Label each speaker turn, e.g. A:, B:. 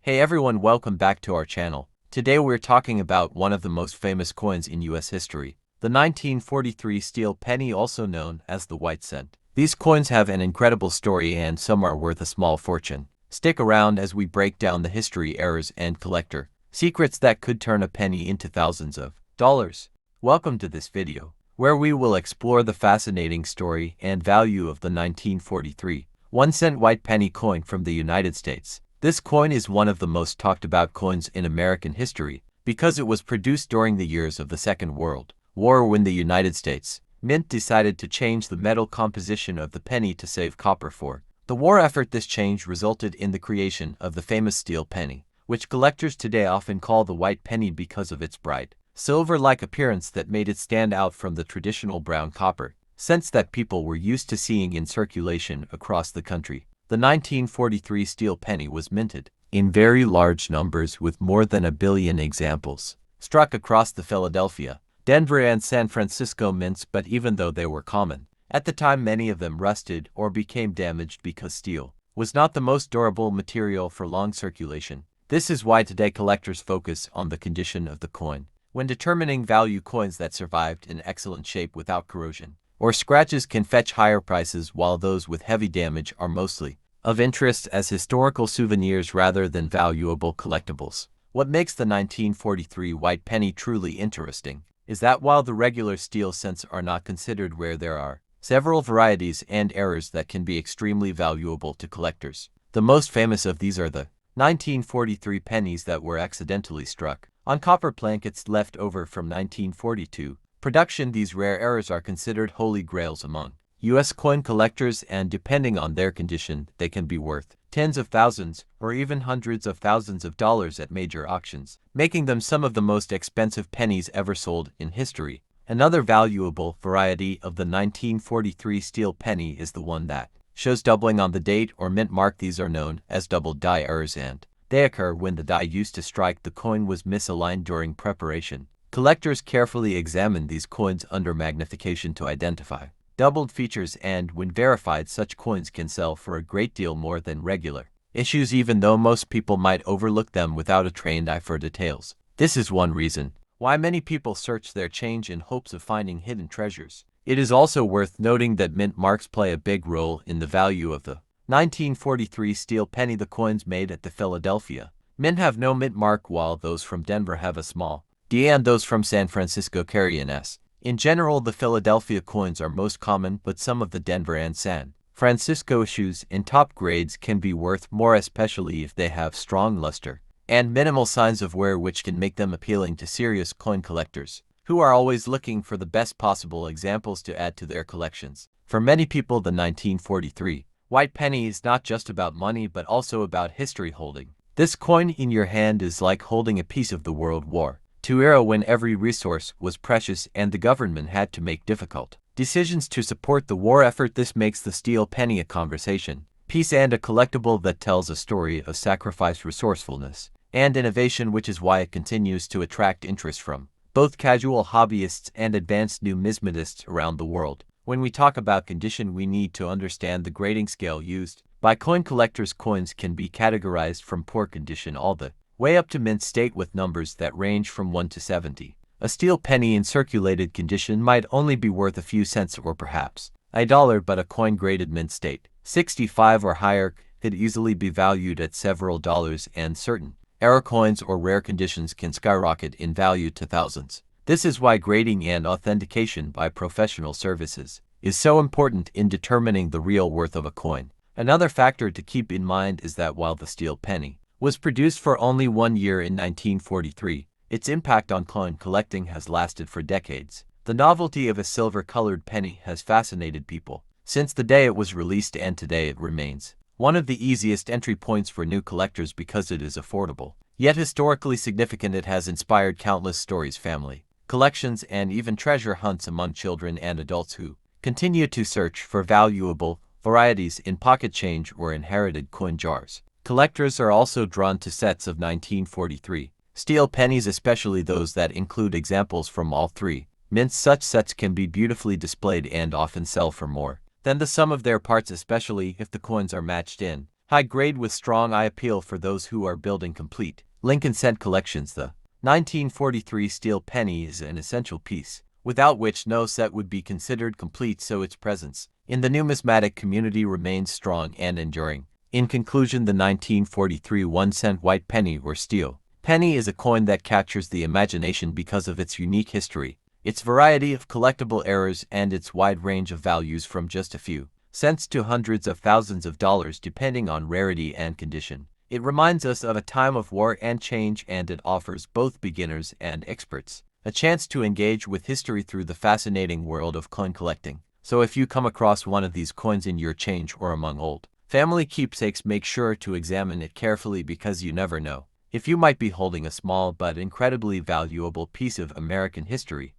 A: Hey everyone, welcome back to our channel. Today we're talking about one of the most famous coins in US history, the 1943 steel penny, also known as the white cent. These coins have an incredible story and some are worth a small fortune. Stick around as we break down the history, errors, and collector secrets that could turn a penny into thousands of dollars. Welcome to this video, where we will explore the fascinating story and value of the 1943 1-cent white penny coin from the United States. This coin is one of the most talked about coins in American history because it was produced during the years of the Second World War, when the United States Mint decided to change the metal composition of the penny to save copper for the war effort. This change resulted in the creation of the famous steel penny, which collectors today often call the white penny because of its bright, silver-like appearance that made it stand out from the traditional brown copper cents that people were used to seeing in circulation across the country. The 1943 steel penny was minted in very large numbers, with more than 1 billion examples struck across the Philadelphia, Denver, and San Francisco mints. But even though they were common at the time, many of them rusted or became damaged because steel was not the most durable material for long circulation. This is why today collectors focus on the condition of the coin when determining value. Coins that survived in excellent shape without corrosion or scratches can fetch higher prices, while those with heavy damage are mostly of interest as historical souvenirs rather than valuable collectibles. What makes the 1943 white penny truly interesting is that while the regular steel cents are not considered rare, there are several varieties and errors that can be extremely valuable to collectors. The most famous of these are the 1943 pennies that were accidentally struck on copper plankets left over from 1942 production. These rare errors are considered holy grails among U.S. coin collectors, and depending on their condition, they can be worth tens of thousands or even hundreds of thousands of dollars at major auctions, making them some of the most expensive pennies ever sold in history. Another valuable variety of the 1943 steel penny is the one that shows doubling on the date or mint mark. These are known as double die errors, and they occur when the die used to strike the coin was misaligned during preparation. Collectors carefully examine these coins under magnification to identify doubled features, and when verified, such coins can sell for a great deal more than regular issues, even though most people might overlook them without a trained eye for details. This is one reason why many people search their change in hopes of finding hidden treasures. It is also worth noting that mint marks play a big role in the value of the 1943 steel penny. The coins made at the Philadelphia Mint have no mint mark, while those from Denver have a small D, and those from San Francisco carry an S. In general, the Philadelphia coins are most common, but some of the Denver and San Francisco issues in top grades can be worth more, especially if they have strong luster and minimal signs of wear, which can make them appealing to serious coin collectors who are always looking for the best possible examples to add to their collections. For many people, the 1943 white penny is not just about money but also about history. Holding this coin in your hand is like holding a piece of the World War II era, when every resource was precious and the government had to make difficult decisions to support the war effort. This makes the steel penny a conversation piece and a collectible that tells a story of sacrifice, resourcefulness, and innovation, which is why it continues to attract interest from both casual hobbyists and advanced numismatists around the world. When we talk about condition, we need to understand the grading scale used by coin collectors. Coins can be categorized from poor condition all the way up to mint state, with numbers that range from 1 to 70. A steel penny in circulated condition might only be worth a few cents or perhaps $1, but a coin graded mint state 65 or higher could easily be valued at several dollars, and certain error coins or rare conditions can skyrocket in value to thousands. This is why grading and authentication by professional services is so important in determining the real worth of a coin. Another factor to keep in mind is that while the steel penny was produced for only 1 year in 1943, its impact on coin collecting has lasted for decades. The novelty of a silver-colored penny has fascinated people since the day it was released, and today it remains one of the easiest entry points for new collectors because it is affordable yet historically significant. It has inspired countless stories, family collections, and even treasure hunts among children and adults who continue to search for valuable varieties in pocket change or inherited coin jars. Collectors are also drawn to sets of 1943 steel pennies, especially those that include examples from all three mints. Such sets can be beautifully displayed and often sell for more than the sum of their parts, especially if the coins are matched in High grade with strong eye appeal for those who are building complete Lincoln cent collections. The 1943 steel penny is an essential piece, without which no set would be considered complete, so its presence in the numismatic community remains strong and enduring. In conclusion, the 1943 1-cent white penny or steel penny is a coin that captures the imagination because of its unique history, its variety of collectible errors, and its wide range of values from just a few cents to hundreds of thousands of dollars depending on rarity and condition. It reminds us of a time of war and change, and it offers both beginners and experts a chance to engage with history through the fascinating world of coin collecting. So if you come across one of these coins in your change or among old family keepsakes, make sure to examine it carefully, because you never know if you might be holding a small but incredibly valuable piece of American history.